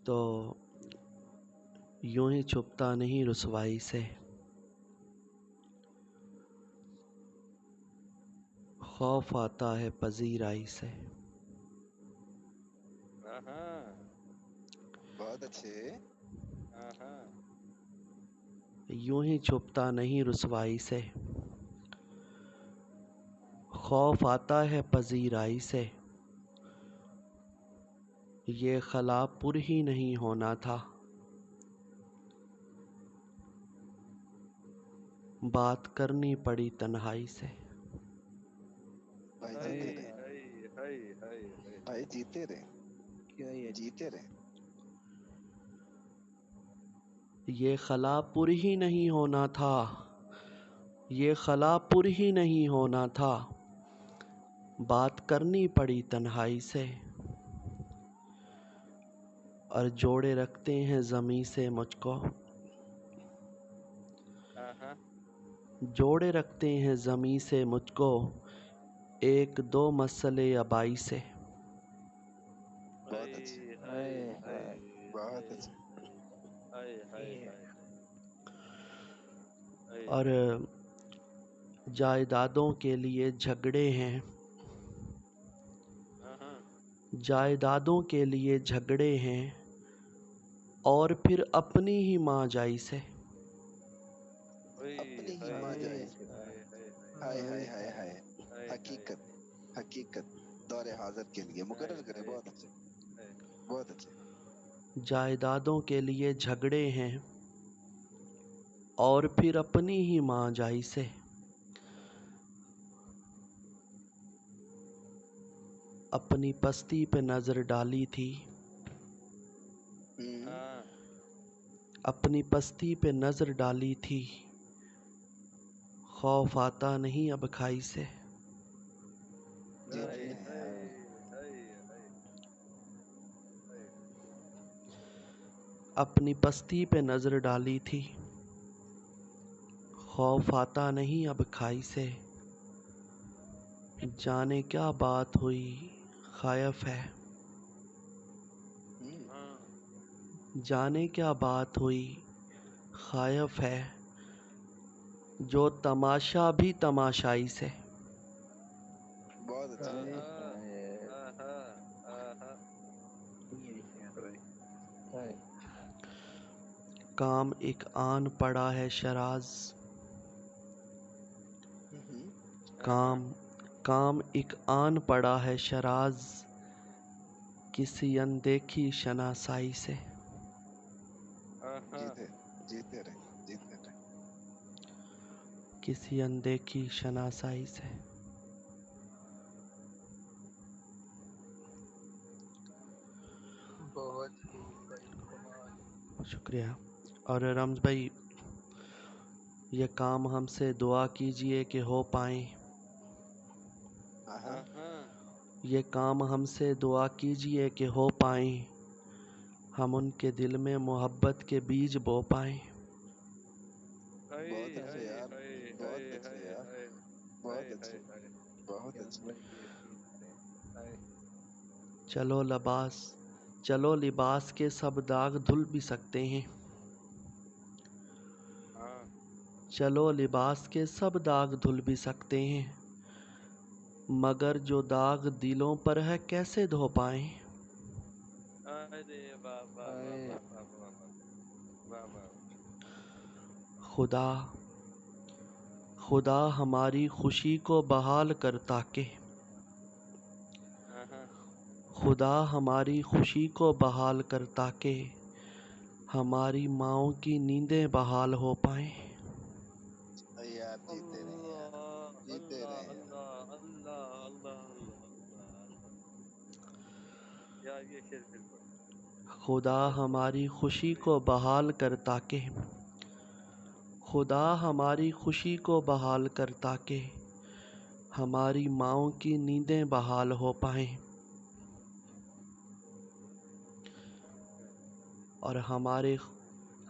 تو یوں ہی چھپتا نہیں رسوائی سے، خوف آتا ہے پذیرائی سے۔ بہت اچھے۔ یوں ہی چھپتا نہیں رسوائی سے، خوف آتا ہے پذیرائی سے۔ یہ خلا پر ہی نہیں ہونا تھا، بات کرنی پڑی تنہائی سے۔ بھائی جیتے رہے، بھائی جیتے رہے، کیا یہ جیتے رہے۔ یہ خلا پر ہی نہیں ہونا تھا، یہ خلا پر ہی نہیں ہونا تھا، بات کرنی پڑی تنہائی سے۔ اور جوڑے رکھتے ہیں زمیں سے مجھ کو، جوڑے رکھتے ہیں زمیں سے مجھ کو، ایک دو مسئلے آبائی سے۔ بہت اچھے، بہت اچھے۔ اور جائیدادوں کے لیے جھگڑے ہیں، جائیدادوں کے لیے جھگڑے ہیں، اور پھر اپنی ہی ماں جائی سے۔ اپنی ہی ماں جائے، ہائے ہائے ہائے ہائے۔ حقیقت، حقیقت دور حاضر کے لیے مقرر کرے۔ بہت اچھے، بہت اچھے۔ جائیدادوں کے لیے جھگڑے ہیں، اور پھر اپنی ہی ماں جائی سے۔ اپنی پستی پہ نظر ڈالی تھی، اپنی پستی پہ نظر ڈالی تھی، خوف آتا نہیں اب کھائی سے۔ جیت رہے ہیں۔ اپنی پستی پہ نظر ڈالی تھی، خوف آتا نہیں اب کھائی سے۔ جانے کیا بات ہوئی خائف ہے، جانے کیا بات ہوئی خائف ہے، جو تماشا بھی تماشائی سے۔ بہت اچھے۔ کام ایک آن پڑا ہے شراز، کام ایک آن پڑا ہے شراز، کسی اندیکھی شناسائی سے۔ جیتے، جیتے رہے، جیتے رہے۔ کسی اندیکھی شناسائی سے۔ بہت خوب بھائی، کمال۔ شکریہ۔ اور رمز بھائی، یہ کام ہم سے دعا کیجئے کہ ہو پائیں، یہ کام ہم سے دعا کیجئے کہ ہو پائیں، ہم ان کے دل میں محبت کے بیج بو پائیں۔ بہت اچھے یار، بہت اچھے یار، بہت اچھے، بہت اچھے۔ چلو لباس کے سب داغ دھل بھی سکتے ہیں، چلو لباس کے سب داغ دھل بھی سکتے ہیں، مگر جو داغ دلوں پر ہے کیسے دھو پائیں۔ خدا ہماری خوشی کو بحال کر تاکہ، خدا ہماری خوشی کو بحال کر تاکہ، ہماری ماؤں کی نیندیں بحال ہو پائیں۔ یار جیتے رہے یار، جیتے رہے یار۔ خدا ہماری خوشی کو بحال کر تاکہ، خدا ہماری خوشی کو بحال کر تاکہ، ہماری ماؤں کی نیندیں بحال ہو پائیں۔ اور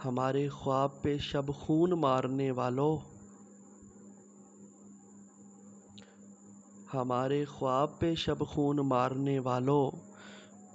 ہمارے خواب پہ شب خون مارنے والوں، ہمارے خواب پہ شب خون مارنے والوں،